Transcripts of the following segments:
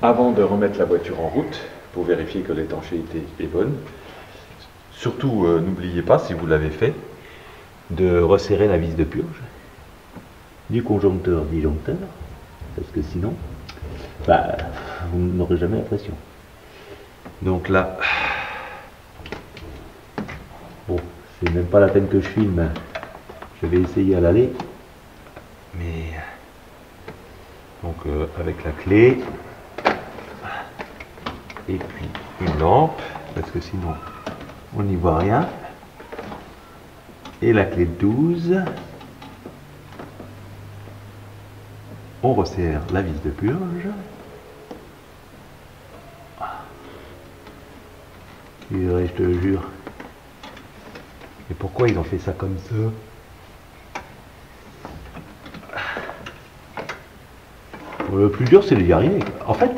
Avant de remettre la voiture en route, pour vérifier que l'étanchéité est bonne, surtout n'oubliez pas, si vous l'avez fait, de resserrer la vis de purge du conjoncteur disjoncteur, parce que sinon, vous n'aurez jamais la pression. Donc là, bon, c'est même pas la peine que je filme, je vais essayer à l'aller, mais donc avec la clé, et puis une lampe, parce que sinon on n'y voit rien, et la clé de 12, on resserre la vis de purge, et je te jure, et pourquoi ils ont fait ça comme ça? Le plus dur c'est d'y arriver. En fait,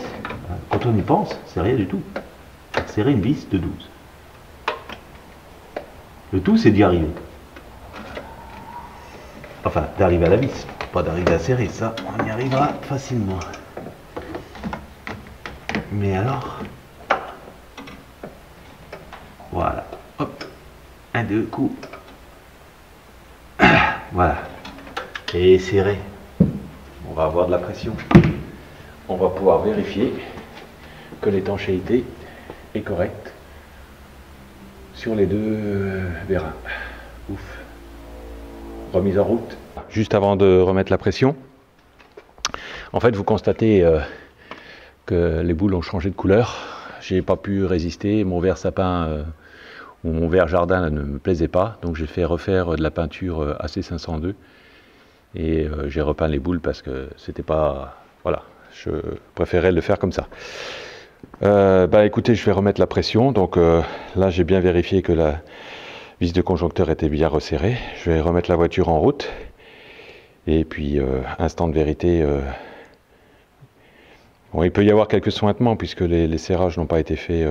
quand on y pense, c'est rien du tout. Serrer une vis de 12. Le tout c'est d'y arriver. Enfin, d'arriver à la vis, pas d'arriver à serrer, ça on y arrivera facilement. Mais alors, voilà, hop, un, deux coups. Voilà, et serré. On va avoir de la pression. On va pouvoir vérifier que l'étanchéité est correcte sur les deux vérins. Ouf. Remise en route. Juste avant de remettre la pression, en fait vous constatez que les boules ont changé de couleur. J'ai pas pu résister, mon verre sapin ou mon verre jardin ne me plaisait pas, donc j'ai fait refaire de la peinture AC502 et j'ai repeint les boules parce que c'était pas, voilà, je préférais le faire comme ça. Écoutez, je vais remettre la pression. Donc là j'ai bien vérifié que la vis de conjoncteur était bien resserrée. Je vais remettre la voiture en route et puis instant de vérité. Bon, il peut y avoir quelques sointements puisque les serrages n'ont pas été faits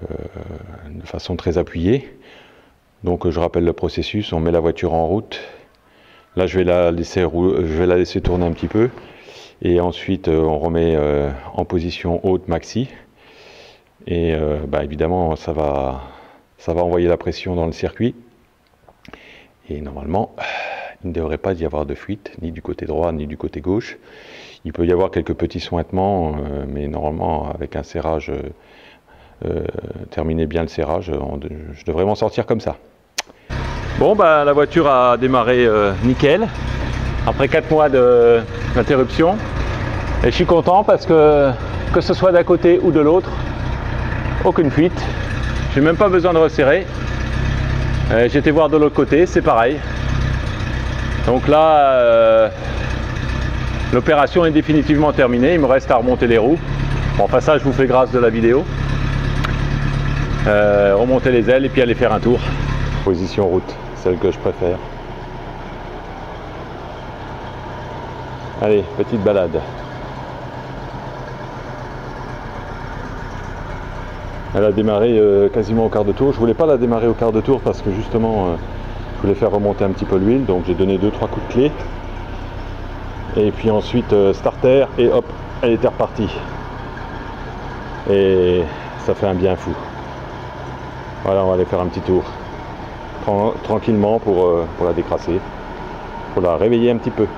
de façon très appuyée. Donc je rappelle le processus, on met la voiture en route. Là je vais la laisser tourner un petit peu. Et ensuite on remet en position haute maxi. Et évidemment ça va envoyer la pression dans le circuit. Et normalement, il ne devrait pas y avoir de fuite, ni du côté droit, ni du côté gauche. Il peut y avoir quelques petits sointements, mais normalement avec un serrage, terminer bien le serrage, je devrais m'en sortir comme ça. Bon, la voiture a démarré nickel, après 4 mois d'interruption. Et je suis content parce que ce soit d'un côté ou de l'autre, aucune fuite. J'ai même pas besoin de resserrer. J'ai été voir de l'autre côté, c'est pareil. Donc là, l'opération est définitivement terminée. Il me reste à remonter les roues. Bon, enfin ça, je vous fais grâce de la vidéo. Remonter les ailes et puis aller faire un tour. Position route, celle que je préfère. Allez, petite balade. Elle a démarré quasiment au quart de tour. Je voulais pas la démarrer au quart de tour parce que justement je voulais faire remonter un petit peu l'huile, donc j'ai donné 2-3 coups de clé et puis ensuite starter et hop, elle était repartie et ça fait un bien fou. Voilà, on va aller faire un petit tour tranquillement pour la décrasser, pour la réveiller un petit peu.